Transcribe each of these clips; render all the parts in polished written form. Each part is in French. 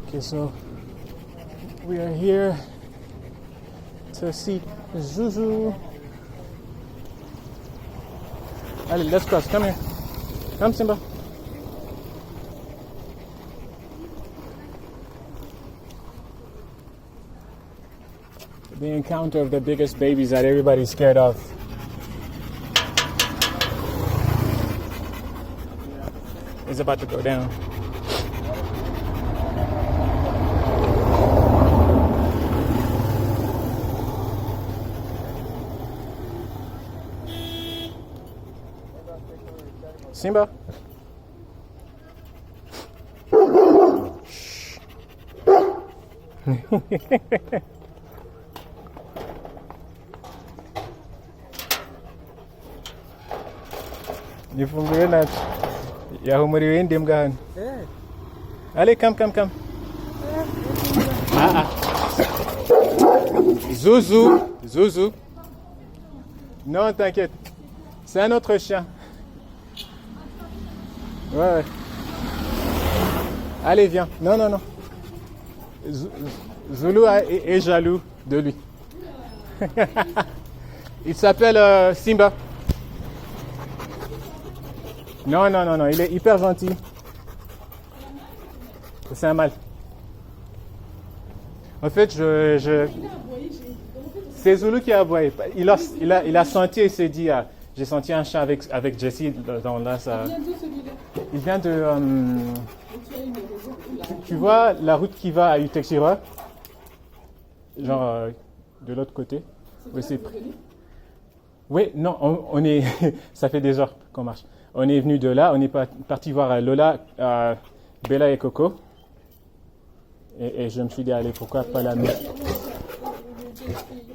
Okay, so we are here to see Zuzu. Allez, let's cross. Come here. Come, Simba. The encounter of the biggest babies that everybody's scared of. Is about to go down. Simba. Shh. Nifungulie na ya humuri wende mgani. Allez, come. Zouzou. Non, t'inquiète. C'est un autre chien. Ouais. Allez, viens. Non. Zoulou est jaloux de lui. Il s'appelle Simba. Non, il est hyper gentil. C'est un mâle. En fait, c'est Zoulou qui a aboyé. Il a senti et s'est dit, j'ai senti un chat avec Jessie dans là. Ça... Il vient de... tu vois la route qui va à Utexira? Genre de l'autre côté. Oui, c'est... Oui, non, on est... ça fait des heures qu'on marche. On est venu de là, on est parti voir Lola, Bella et Coco. Et je me suis dit, allez, pourquoi pas la nuit?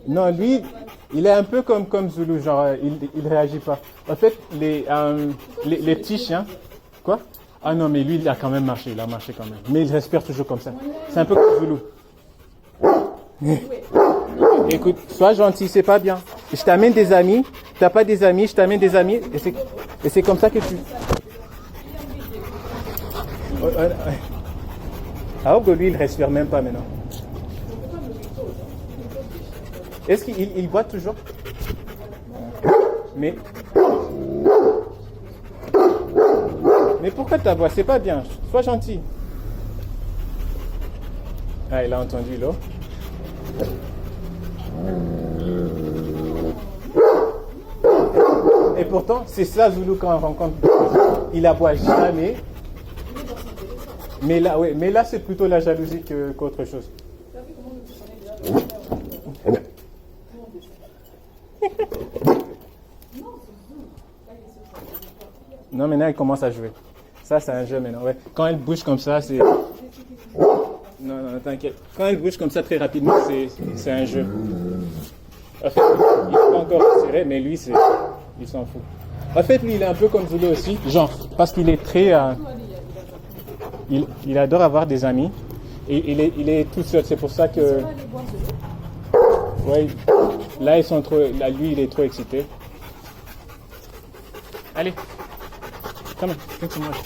Non, lui, il est un peu comme Zoulou, genre, il réagit pas. En fait, les petits chiens, quoi? Ah non, mais lui, il a quand même marché, il a marché quand même. Mais il respire toujours comme ça. C'est un peu comme Zoulou. Écoute, sois gentil, c'est pas bien. Je t'amène des amis, t'as pas des amis, je t'amène des amis, et c'est comme ça que tu... Ah, que lui, il respire même pas maintenant. Est-ce qu'il boit toujours? Mais pourquoi tu bois? C'est pas bien. Sois gentil. Ah, il a entendu l'eau. Et pourtant, c'est ça Zoulou quand on rencontre. Il aboie jamais. Mais là, c'est plutôt la jalousie qu'autre chose. Non, maintenant, il commence à jouer. Ça, c'est un jeu maintenant. Ouais. Quand elle bouge comme ça, c'est... Non, t'inquiète. Quand elle bouge comme ça très rapidement, c'est un jeu. En fait, il n'est pas encore serré, mais lui, il s'en fout. En fait, lui, il est un peu comme Zoulou aussi. Genre, parce qu'il est très... Il adore avoir des amis. Et il est tout seul. C'est pour ça que... Ouais, là, ils sont trop... Là, lui, il est trop excité. Allez. Come on, drink some water.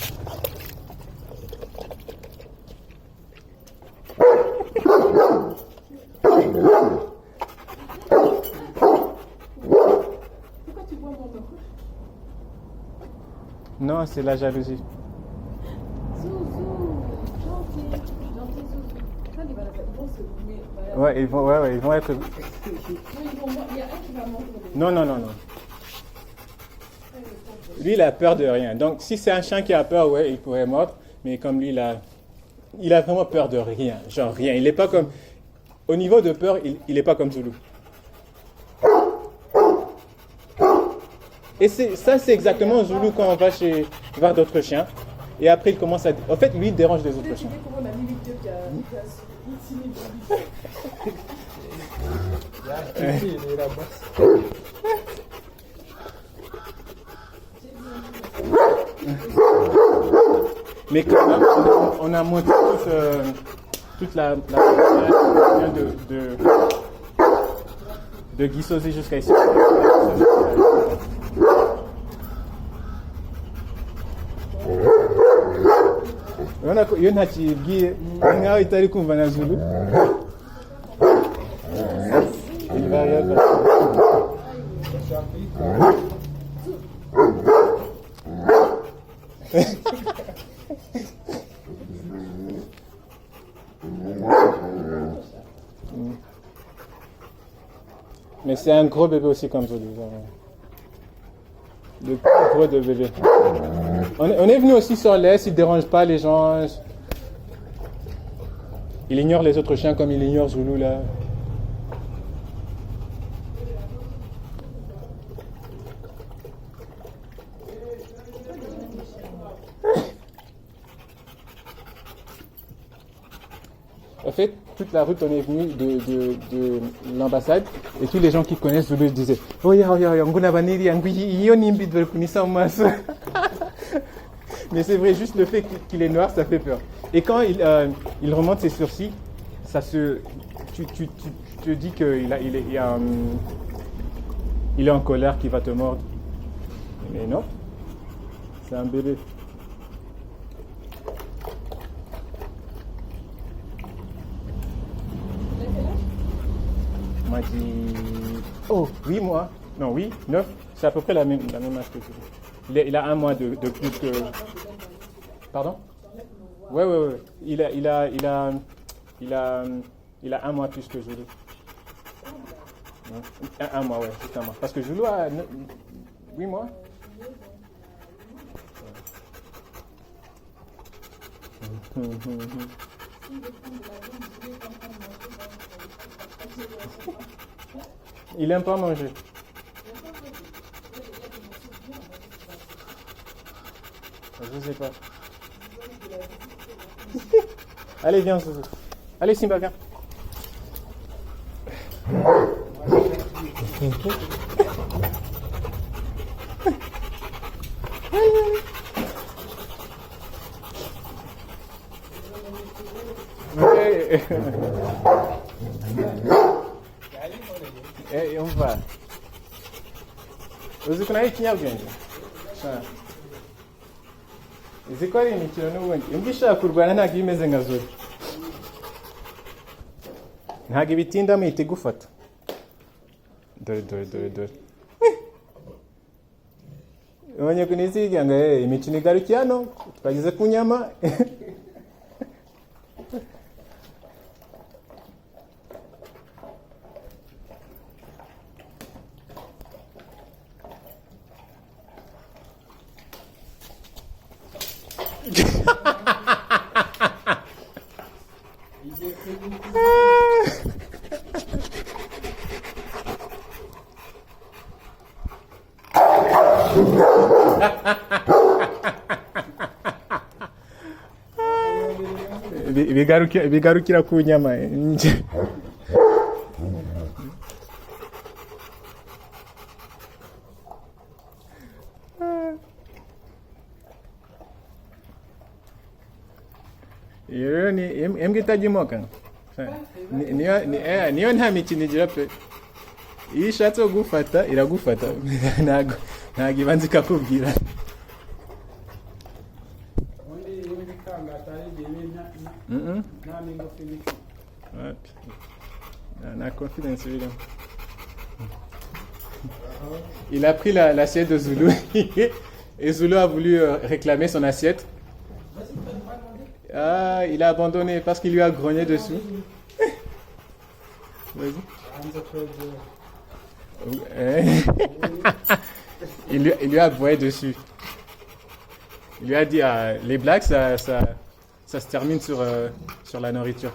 Non, c'est la jalousie. Ouais, ils vont être... Non. Lui, il a peur de rien. Donc, si c'est un chien qui a peur, ouais, il pourrait mordre. Mais comme lui, il a vraiment peur de rien. Genre rien. Il n'est pas comme... Au niveau de peur, il n'est pas comme Zoulou. Et ça, c'est exactement Zoulou quand on va voir d'autres chiens. Et après, il commence à... En fait, lui, il dérange les autres chiens. Mais quand même, on a monté toute la de Guissosi jusqu'à ici. urabona ko iyo ntakibwiye nkaho itari kumva na Zulu iba Mais c'est un gros bébé aussi comme Zulu. De gros de bébé. On est venu aussi sur l'aise, il ne dérange pas les gens. Il ignore les autres chiens comme il ignore Zulu là. En fait, toute la route, on est venu de l'ambassade et tous les gens qui connaissent Zulu disaient oh ya, mais c'est vrai, juste le fait qu'il est noir, ça fait peur. Et quand il remonte ses sourcils, tu te dis qu'il il est en colère, qu'il va te mordre. Mais non, c'est un bébé. On m'a dit, oh, 8 mois. Non, oui, 9. C'est à peu près la même âge que tu. Il a 1 mois de plus que. Pardon? Ouais. Il a 1 mois plus que Zulu. 1 mois, ouais, juste 1 mois. Parce que Zulu a 8 mois. Il aime pas manger. Je sais pas. Allez, viens, Zouzou. Allez, Simba, viens. Et on va. Uzi kuna hii kinyabwenge izi ko ari imikino n'ubundi imbwa ishaka kurwana ntabwo imeze nka Zulu ntabwo ibitinda muhita igufata dore ubonye ko niziga ngo imikino igarukiye hano twageze ku nyama bigarukira ku nyama iyo ni imbwa itagimoka niyo nta mikino igira pe iyo ishatse kugufata iragufata ntabwo ibanza ikakubwira la confidence évidemment. Il a pris l'assiette de Zulu et Zulu a voulu réclamer son assiette. Ah, il a abandonné parce qu'il lui a grogné dessus. Vas-y. Il lui a aboyé dessus. Il lui a dit les blagues ça se termine sur la nourriture.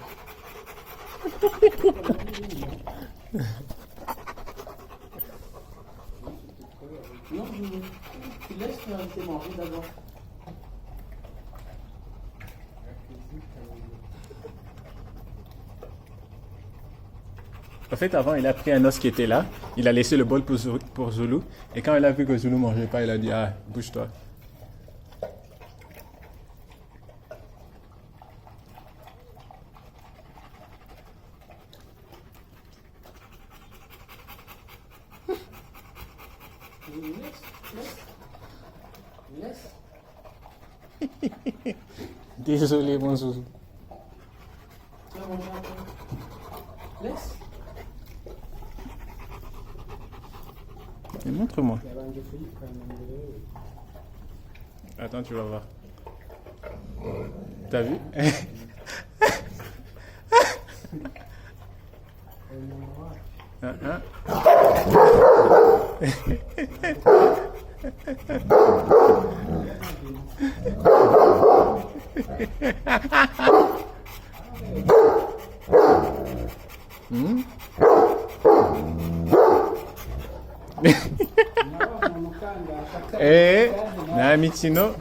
Non, tu laisses manger d'abord. En fait, avant, il a pris un os qui était là, il a laissé le bol pour Zulu, et quand il a vu que Zulu ne mangeait pas, il a dit « Ah, bouge-toi ». Laisse. Désolé, mon zouzou. Tu vas manger un peu. Laisse. Mais montre-moi. Attends, tu vas voir. T'as vu? Hein, hein? Hmm? Na mikino.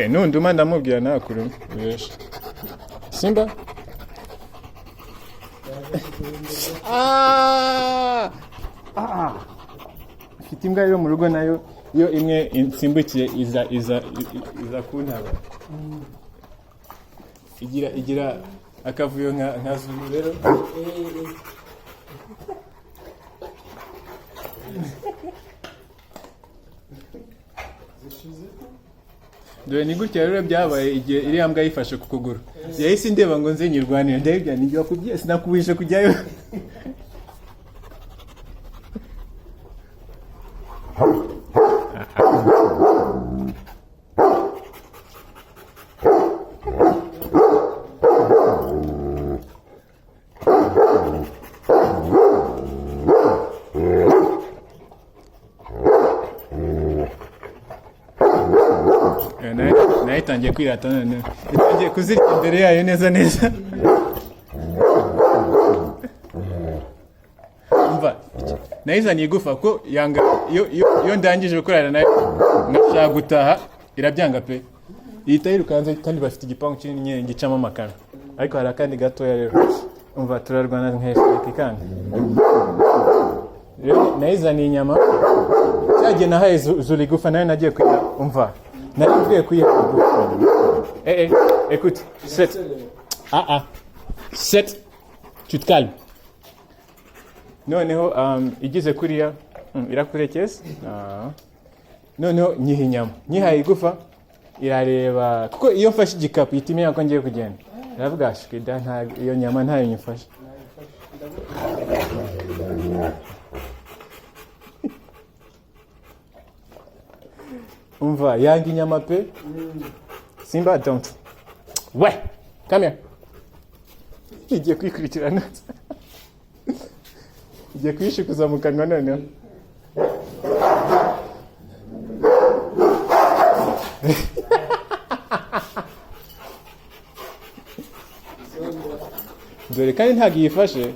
Nunduma ndamubwira nakuru. Simba? Mfite imbwa yo mu rugo nayo iyo imwe insimbukiye iza kuntaba. Igira akavuyo nka Zulu rero. Dore ni gutya rero byabaye igihe iriya mbwa yifashe ku kuguru. Yahise indeba ngo nze nyirwanire ndabibya nijya kubye sinakubishe kujyayo. Nayitangiye kwirata none itangiye kuzirya imbere yayo neza neza. Umva nayizaniye igufa ko yanga iyo ndangije gukorana nayo ngashaka gutaha irabyanga pe. Ihita yirukanze kandi bafite igipangu kinini nyine gicamo amakara ariko hari akandi gatoya rero umva turarwana nk'esheke kandi rero nayizaniye inyama cyagiye nahaye Zulu igufa nayo nagiye kwiha umva nari mvuye kwiha écoute 7 7 tu te calmes noneho igize kuriya irakurekeza noneho nyiha inyama nyihaye igufa irareba kuko iyo mfashe igikapu ihita imenya ko ngiye kugenda iravuga ashwida iyo nyama ntayo nyifashe umva yanga inyama pe. Simba don't. Ouais, come here. Igiye kwikurikirana. Igiye kwishikuza mu kanwa noneho. Dore kandi ntabwo yifashe.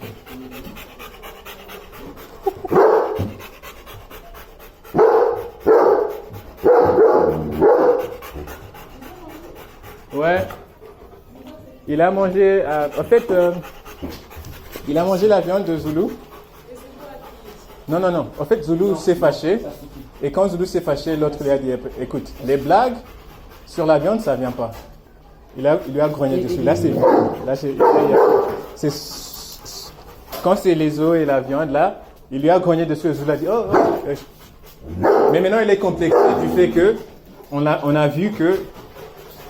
Ouais. Il a mangé, en fait, il a mangé la viande de Zulu. Non. En fait, Zulu s'est fâché. Et quand Zulu s'est fâché, l'autre lui a dit, écoute, les blagues sur la viande, ça vient pas. Il lui a grogné dessus. Là, quand c'est les os et la viande, là, il lui a grogné dessus. Zulu a dit, Mais maintenant, il est complexé du fait que on a vu que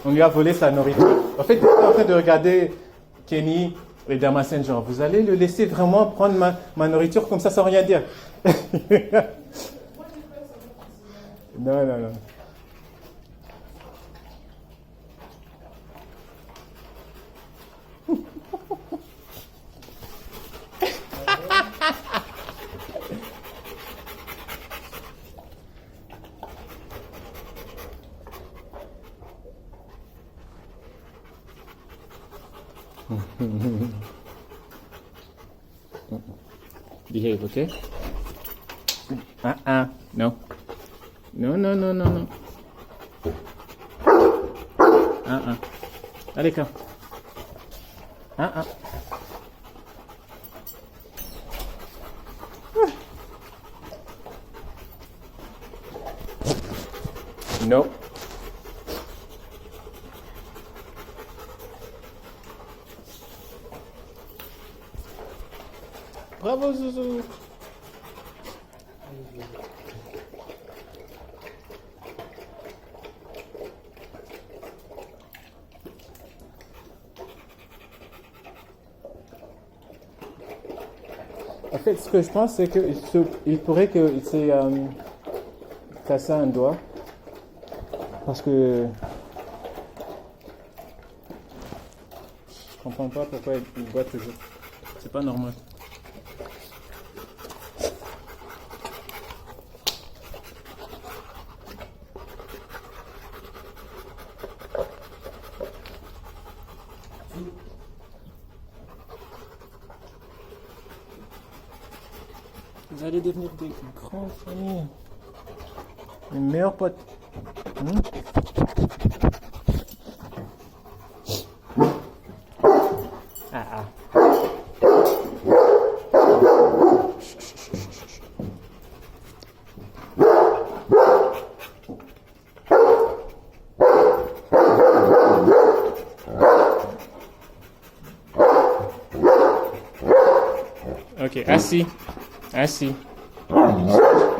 on lui a volé sa nourriture. En fait, il est en train de regarder Kenny et Damascène, genre, vous allez le laisser vraiment prendre ma nourriture comme ça sans rien dire. Non. Behave, okay? No. No. Allez, come. Non. Bravo, Zouzou. En fait, ce que je pense, c'est qu'il pourrait qu'il s'est cassé un doigt. Parce que je comprends pas pourquoi il boit toujours. C'est pas normal. Vous allez devenir des grands amis. Les meilleurs potes. Ah. Ok, assis.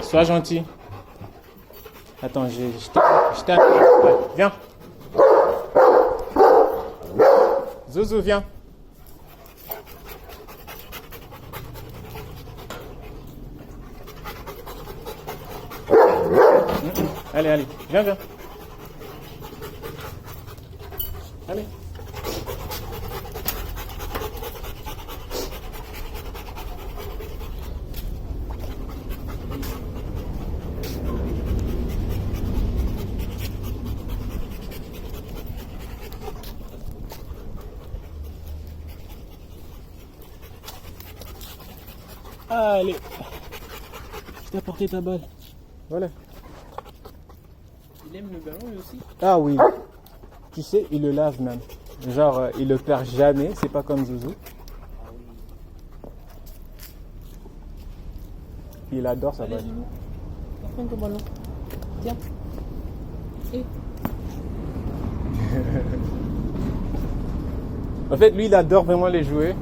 Sois gentil. Attends, je t'aime. Ouais, viens. Zouzou, viens. Allez, viens. Allez. Allez. Je t'ai apporté ta balle. Voilà. Il aime le ballon lui aussi. Ah oui. Tu sais, il le lave même. Genre, il le perd jamais. C'est pas comme Zouzou. Il adore sa balle. Allez, Zoulou. Prends ton ballon. Tiens. Et En fait, lui, il adore vraiment les jouets.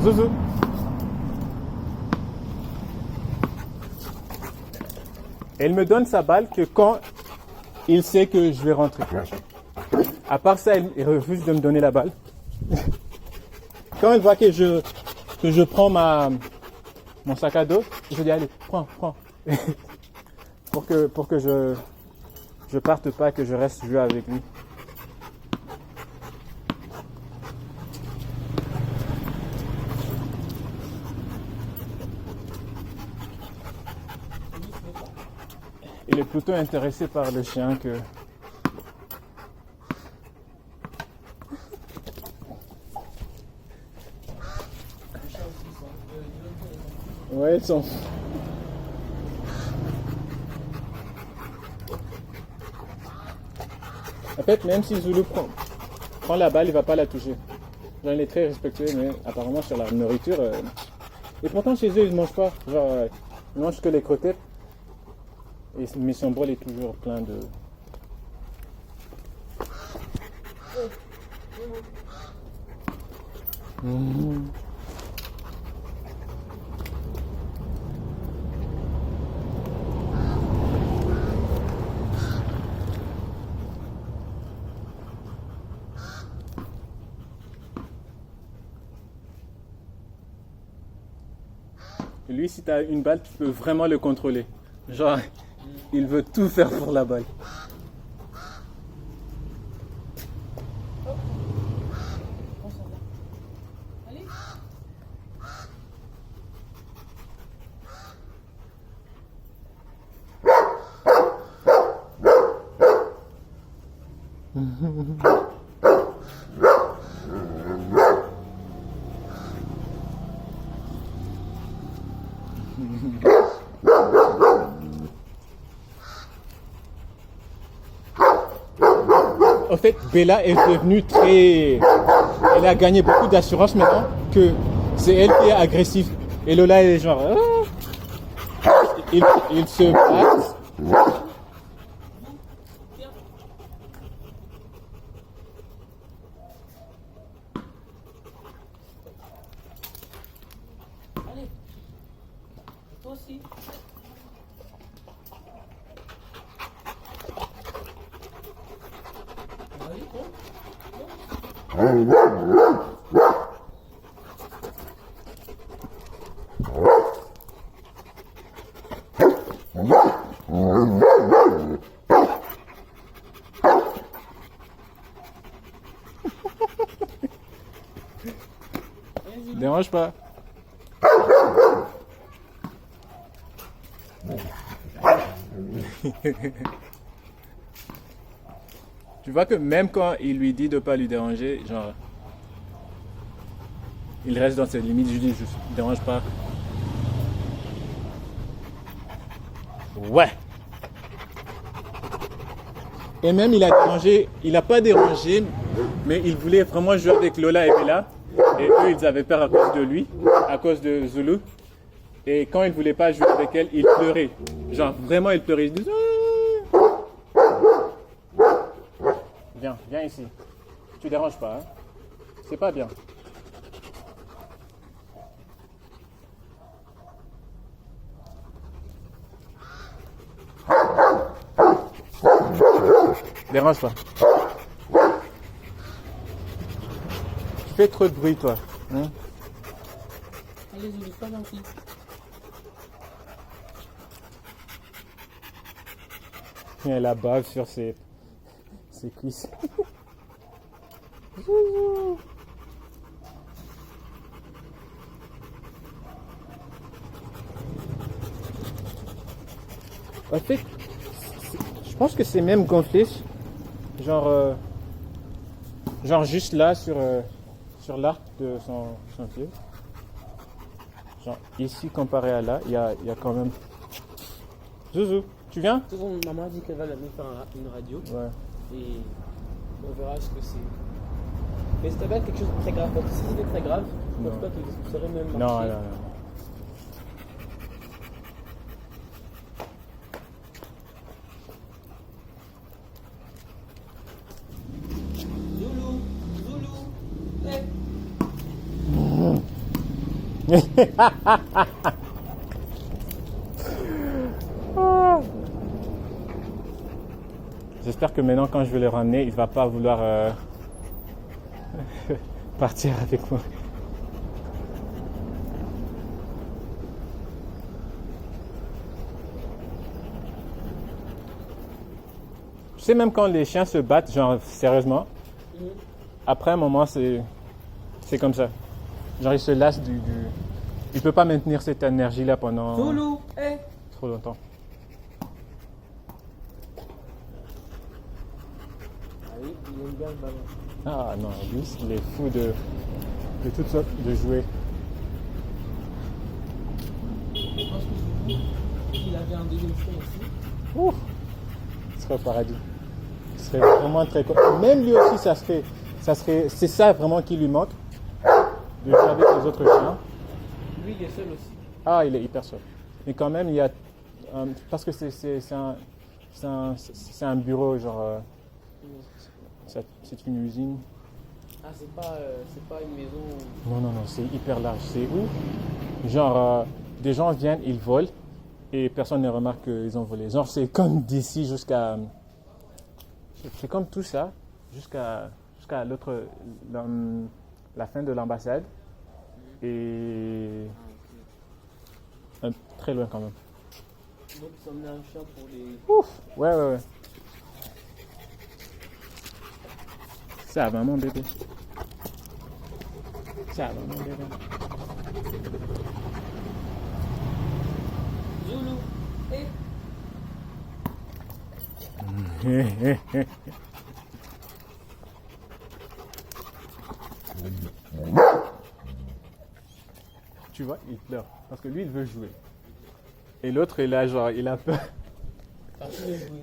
Zouzou. Et il me donne sa balle que quand il sait que je vais rentrer. À part ça, il refuse de me donner la balle. Quand il voit que je prends mon sac à dos, je dis allez, prends. pour que je parte pas, que je reste jouer avec lui. Il est plutôt intéressé par le chien que... Ouais, ils sont... En fait, même si Zoulou prend la balle, il va pas la toucher. Genre, il est très respectueux, mais apparemment sur la nourriture... Et pourtant, chez eux, ils ne mangent pas. Genre, ils mangent que les croquettes. Mais son bol est toujours plein de... Et lui, si tu as une balle, tu peux vraiment le contrôler. Genre, il veut tout faire pour la balle. allez. en fait, Bella est devenue très... Elle a gagné beaucoup d'assurance maintenant que c'est elle qui est agressive. Et Lola est genre... Il se battent. Allez. Toi aussi. Allez, toi. Dérange pas. Tu vois que même quand il lui dit de pas lui déranger, genre, il reste dans ses limites. Je lui dis juste, dérange pas. Ouais. Et même il a dérangé, il a pas dérangé, mais il voulait vraiment jouer avec Lola et Bella. Et eux, ils avaient peur à cause de lui, à cause de Zulu. Et quand il voulait pas jouer avec elle, il pleurait. Genre, vraiment, il pleurait. Il disait, viens ici. Tu déranges pas, hein? C'est pas bien. Dérange pas. Tu fais trop de bruit, toi. Hein? Allez, Zulu, pas gentil. Et elle la bave sur ses cuisses. En fait, je pense que c'est même gonflé, genre juste là sur l'arc de son pied. Genre ici comparé à là, il y a quand même. Zouzou, tu viens? De toute façon, maman a dit qu'elle va nous faire une radio. Ouais. Et on verra ce que c'est. Mais c'était pas quelque chose de très grave. Parce que si c'était très grave, je pense Non. pas que ça serait même marché. Non, non, non. Zoulou, Zoulou, hey. J'espère que maintenant, quand je vais le ramener, il va pas vouloir partir avec moi. Tu sais, même quand les chiens se battent, genre sérieusement, après un moment, c'est comme ça. Genre, il se lasse il peut pas maintenir cette énergie-là pendant Zoulou, hey. trop longtemps. Ah oui, il aime bien le ballon. Ah non, lui, il est fou de toutes sortes de jouets. Je pense que Zoulou, il avait un deuxième chien ici. Ouh, ce serait au paradis. Ce serait vraiment très cool. Même lui aussi, c'est ça vraiment qui lui manque, de jouer avec les autres chiens. Lui, il est seul aussi. Ah, il est hyper seul. Mais quand même, il y a, parce que c'est un bureau, genre, c'est une usine. Ah, c'est pas une maison. Non, c'est hyper large. C'est où? Genre, des gens viennent, ils volent, et personne ne remarque qu'ils ont volé. Genre, c'est comme d'ici jusqu'à... C'est comme tout ça, jusqu'à l'autre... la fin de l'ambassade. Et... très loin quand même. Donc, ils ont amené un chien pour les. Ouf! Ouais. Ça va, mon bébé. Ça va, mon bébé. Zoulou, hey. Tu vois, il pleure. Parce que lui, il veut jouer. Et l'autre est là, genre, il a peur. Ah, tu veux jouer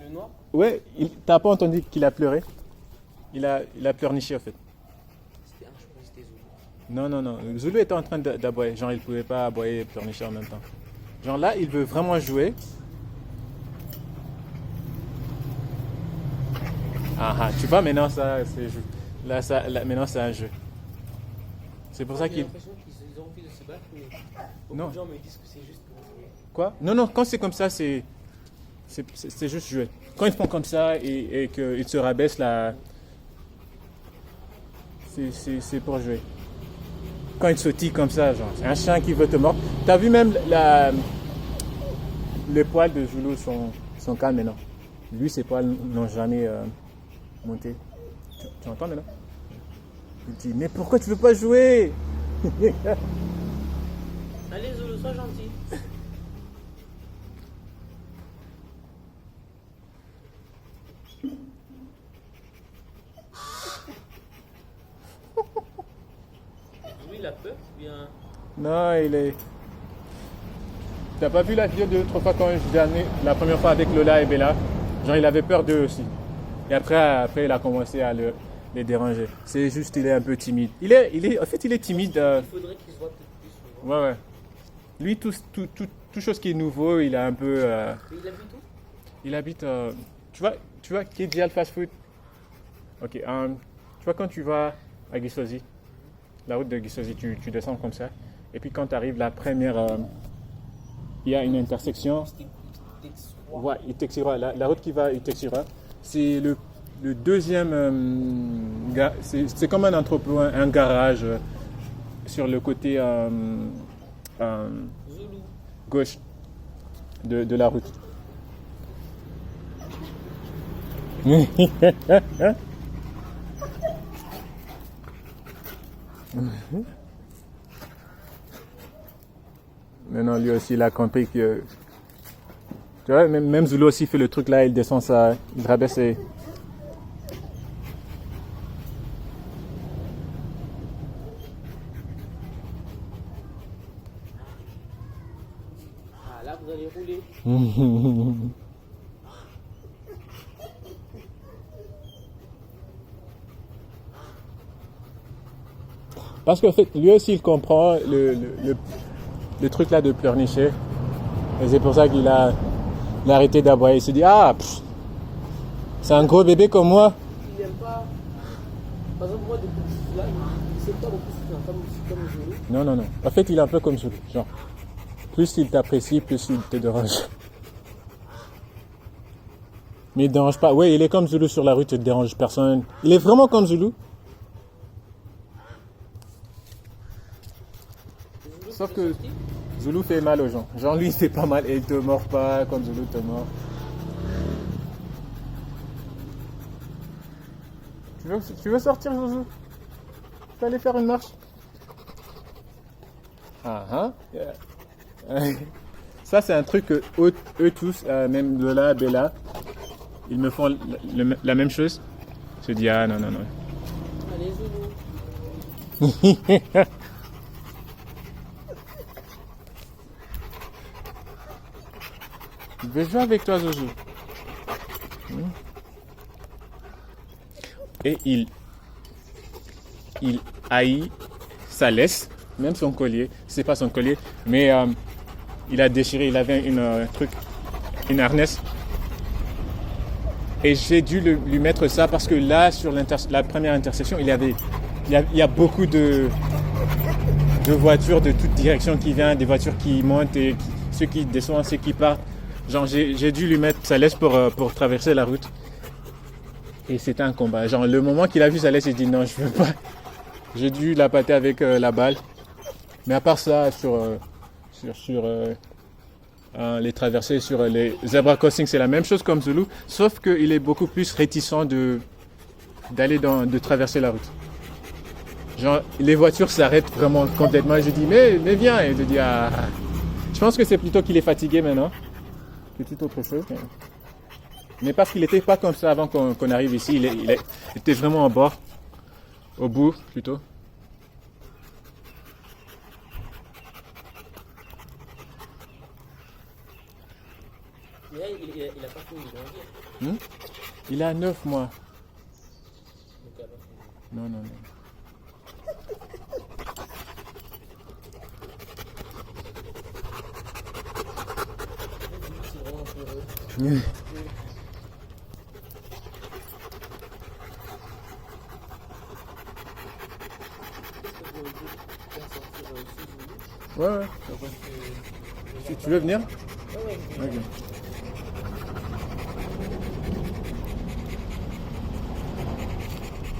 le noir? Ouais, t'as pas entendu qu'il a pleuré? il a pleurniché en fait. C'était un, je crois que c'était Zulu. Non, non, non. Zulu était en train d'aboyer. Genre, il pouvait pas aboyer et pleurnicher en même temps. Genre là, il veut vraiment jouer. Ah ah, tu vois, maintenant ça, c'est jeu. Là, maintenant c'est un jeu. C'est pour ça J'ai qu'il. l'impression qu'ils ont envie de se battre, mais beaucoup Non. de gens me disent que c'est juste pour jouer. Quoi? Non, non, quand c'est comme ça, c'est juste jouer. Quand ils font comme ça et qu'ils se rabaissent là, c'est pour jouer. Quand ils sautillent comme ça, genre, c'est un chien qui veut te mordre. T'as vu même les poils de Zulu sont calmes maintenant. Lui, ses poils n'ont jamais monté. Tu entends maintenant? Il dit, mais pourquoi tu veux pas jouer? Allez Zulu, sois gentil. Zulu, il a peur ou bien... Non, il est. T'as pas vu la vidéo de l'autre fois quand je l'ai la première fois avec Lola et Bella? Genre, il avait peur d'eux aussi. Et après, il a commencé à les déranger. C'est juste, il est un peu timide. En fait, il est timide. Il faudrait qu'il se voit peut-être plus souvent. Ouais, ouais. Lui, tout chose qui est nouveau, il a un peu. Mais il habite où? Il habite. Tu vois, Kidial Fast Food. Ok. Tu vois, quand tu vas à Gisozi, la route de Gisozi, tu descends comme ça. Et puis, quand tu arrives, la première. Il y a une intersection. Ouais, Itexira. La route qui va à Itexira, c'est le deuxième. C'est comme un entrepôt, un garage sur le côté Zulu. gauche de la route. Maintenant, lui aussi, il a compris que. Tu vois, même Zulu aussi fait le truc là, il descend ça, il rabaisse et. Ah là, vous allez rouler. Parce qu'en fait, lui aussi, il comprend le truc là de pleurnicher. Et c'est pour ça qu'il a arrêté d'aboyer. Il se dit, ah, c'est un gros bébé comme moi. Il n'aime pas. Par exemple, moi, depuis que je suis là, il ne sait pas non plus comme Zulu. Non, non, non. En fait, il est un peu comme Zulu. Genre, plus il t'apprécie, plus il te dérange. Mais il ne dérange pas. Ouais, il est comme Zulu sur la rue, tu ne déranges personne. Il est vraiment comme Zulu. Sauf que Zulu fait mal aux gens. Genre, lui, il fait pas mal et il te mord pas comme Zulu te mord. Tu veux sortir, Zulu? Tu veux aller faire une marche? Ah, hein? Ça, c'est un truc que eux tous, même Lola, Bella, ils me font la même chose. Je dis, ah non, non, non. Allez, Zulu. Je vais jouer avec toi, Zouzou. Et il haït sa laisse, même son collier. C'est pas son collier, mais il a déchiré. Il avait une harnesse. Et j'ai dû lui mettre ça parce que là, sur la première intersection, il y a beaucoup de voitures de toutes directions qui viennent, des voitures qui montent et ceux qui descendent, ceux qui partent. Genre, j'ai dû lui mettre sa laisse pour traverser la route. Et c'était un combat. Genre, le moment qu'il a vu sa laisse, il dit non, je veux pas. J'ai dû la pâter avec la balle. Mais à part ça, sur les traversées, sur les zebra crossing, c'est la même chose comme Zulu, sauf qu'il est beaucoup plus réticent de traverser la route. Genre, les voitures s'arrêtent vraiment complètement. Je dis, mais viens. Et je dis, ah. Je pense que c'est plutôt qu'il est fatigué maintenant. Que toute autre chose. Mais parce qu'il n'était pas comme ça avant qu'on arrive ici. Il était vraiment au bout plutôt. Mais là, il a pas fini de grandir. Il a 9 mois. Non, non, non. C'est vraiment peureux. Ouais, ouais. Tu veux venir? Ouais, ouais. Ok.